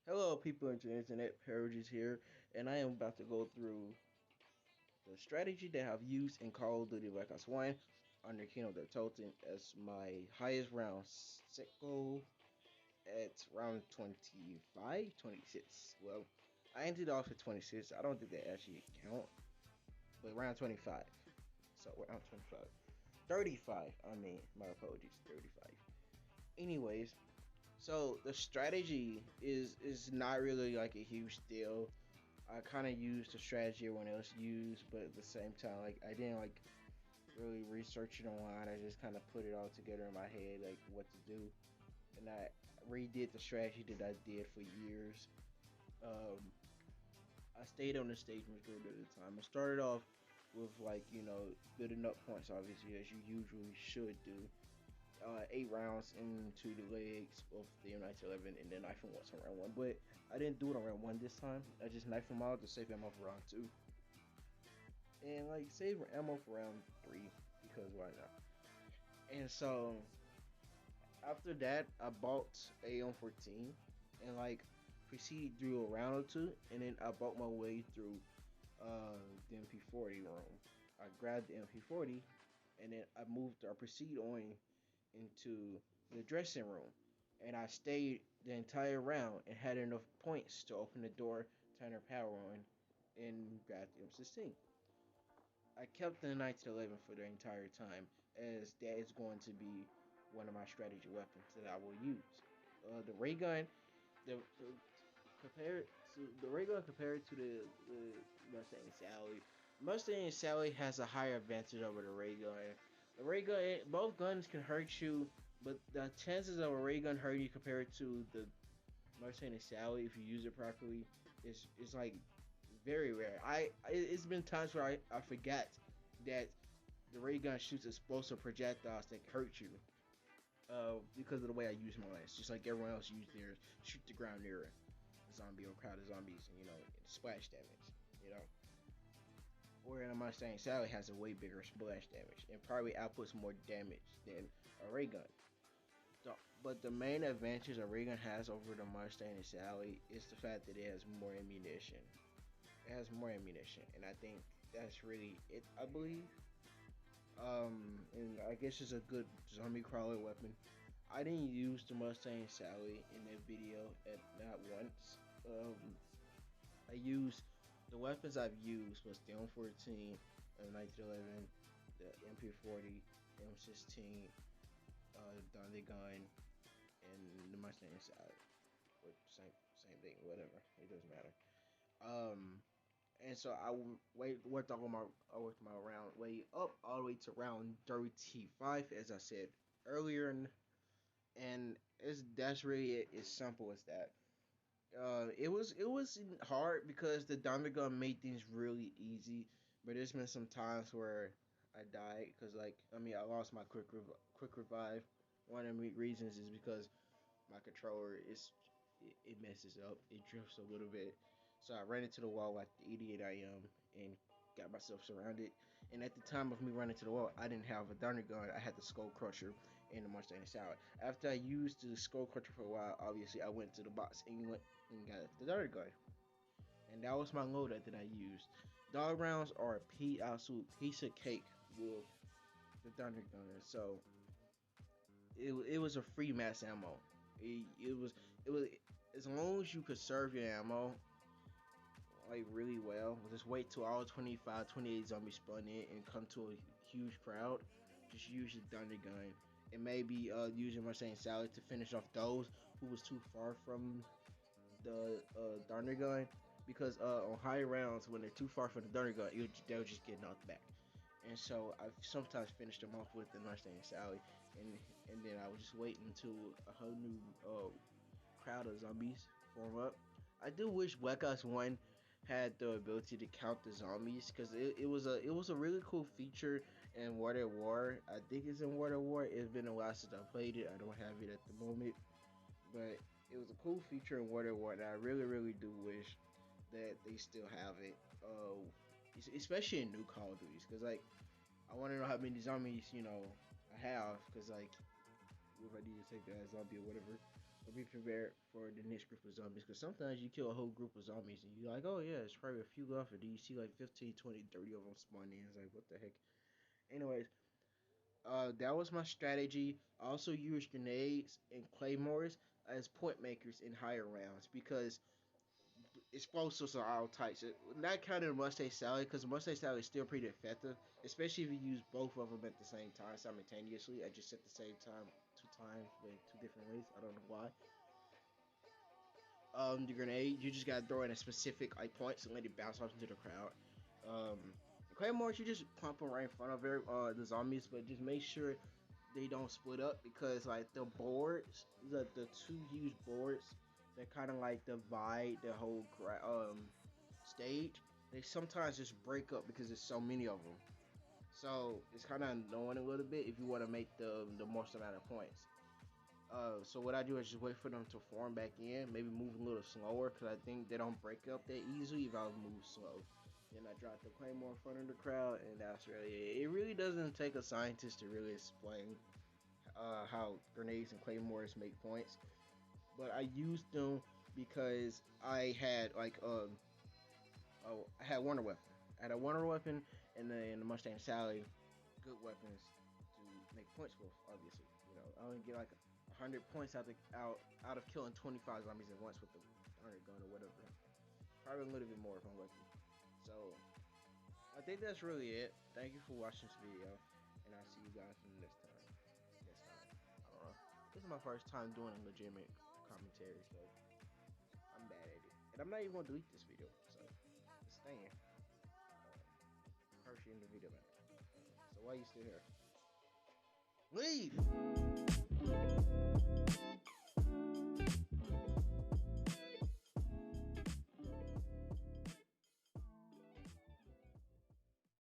Hello, people on the internet. Parages here, and I am about to go through the strategy that I've used in Call of Duty Black Ops 1 under Kino der Toten as my highest round set goal at round 25, 26. Well, I ended off at 26. I don't think that actually count, but round 25. So, round 25. 35, I mean, my apologies, 35. Anyways, so the strategy is not really like a huge deal. I kind of used the strategy everyone else used, but at the same time, like I didn't like really research it online. I just kind of put it all together in my head, like what to do, and I redid the strategy that I did for years. Um, I stayed on the stage majority of the time. I started off with like building up points, obviously as you usually should do. 8 rounds into the legs of the M1911 and then knife him once on round one. But I didn't do it on round one this time. I just knife him out to save ammo for round two. And like save ammo for round three because why not? And so after that I bought a M14 and like proceeded through a round or two and then I bought my way through the MP40 room. I grabbed the MP40 and then I proceed on into the dressing room. And I stayed the entire round and had enough points to open the door, turn her power on, and grab the M16. I kept the 1911 for the entire time, as that is going to be one of my strategy weapons that I will use. The ray gun, the ray gun compared to the Mustang Sally. Mustang Sally has a higher advantage over the ray gun. The ray gun, both guns can hurt you, but the chances of a ray gun hurting you compared to the Mustang Sally, if you use it properly, is like very rare. It's been times where I forget that the ray gun shoots explosive projectiles that hurt you. Because of the way I use mine, it's just like everyone else used theirs. Shoot the ground near a zombie or crowd of zombies, and splash damage. You know, where the Mustang Sally has a way bigger splash damage and probably outputs more damage than a ray gun. But the main advantage a ray gun has over the Mustang Sally is the fact that it has more ammunition. It has more ammunition, and I think that's really it. I believe. And I guess it's a good zombie crawler weapon. I didn't use the Mustang Sally in that video at not once. I used the weapons I've used was the M14, the 1911, the MP40, the M16, the Dundee gun, and the Mustang Sally. Or same thing, whatever. It doesn't matter. Um, and so I worked my round way up all the way to round 35, as I said earlier, and that's really it. As simple as that. It was hard because the diamond gun made things really easy, but there's been some times where I died because I lost my quick revive. One of the reasons is because my controller it messes up. It drifts a little bit. So I ran into the wall like the idiot I am and got myself surrounded. And at the time of me running to the wall, I didn't have a thunder gun. I had the skull crusher and the Mustang Sour. After I used the skull crusher for a while, obviously I went to the box and went and got the thunder gun. And that was my loadout that I used. Dog rounds are a absolute piece of cake with the thunder gun. So it was a free mass ammo. It was as long as you could serve your ammo like really well. Just wait till all 25, 28 zombies spawn in and come to a huge crowd. Just use your thunder gun and maybe using Mustang Sally to finish off those who was too far from the thunder gun. Because on high rounds, when they're too far from the thunder gun, they'll just get knocked back. And so I've sometimes finished them off with the Mustang Sally, and then I was just waiting until a whole new crowd of zombies form up. I do wish Black Ops One had the ability to count the zombies because it was a really cool feature in World at War. I think it's in World at War. It's been a while since I played it. I don't have it at the moment, but it was a cool feature in World at War that I really do wish that they still have it. Especially in new Call of Duties, because like I want to know how many zombies I have, because like if I need to take that zombie or whatever. or be prepared for the next group of zombies. Because sometimes you kill a whole group of zombies and you're like, oh yeah, it's probably a few left. And then you see like 15, 20, 30 of them spawn in. It's like, what the heck? Anyways, that was my strategy. I also used grenades and claymores as point makers in higher rounds because explosives are all types. Not counting the Mustang Sally because the Mustang Sally is still pretty effective, especially if you use both of them at the same time simultaneously. I just at the same time 2 times, but in 2 different ways. I don't know why. The grenade, you just gotta throw it at specific like points and let it bounce off into the crowd. Um, the claymores, you just pump them right in front of the zombies, but just make sure they don't split up because like the boards, the two huge boards that kind of like divide the whole stage. They sometimes just break up because there's so many of them. So it's kind of annoying a little bit if you want to make the most amount of points. So what I do is just wait for them to form back in, maybe move a little slower because I think they don't break up that easily if I move slow. Then I drop the claymore in front of the crowd, and that's really it. It really doesn't take a scientist to really explain how grenades and claymores make points, but I used them because I had I had Wonder Weapon. I had a Wonder Weapon and then the Mustang Sally, good weapons to make points with. Obviously, I only get like 100 points out of killing 25 zombies at once with the 100 gun or whatever. Probably a little bit more if I'm lucky. So I think that's really it. Thank you for watching this video, and I'll see you guys in the next time. I don't know. This is my first time doing a legitimate commentary, so I'm bad at it. And I'm not even gonna delete this video, so it's staying. Hershey in the video back. So why are you still here? Leave!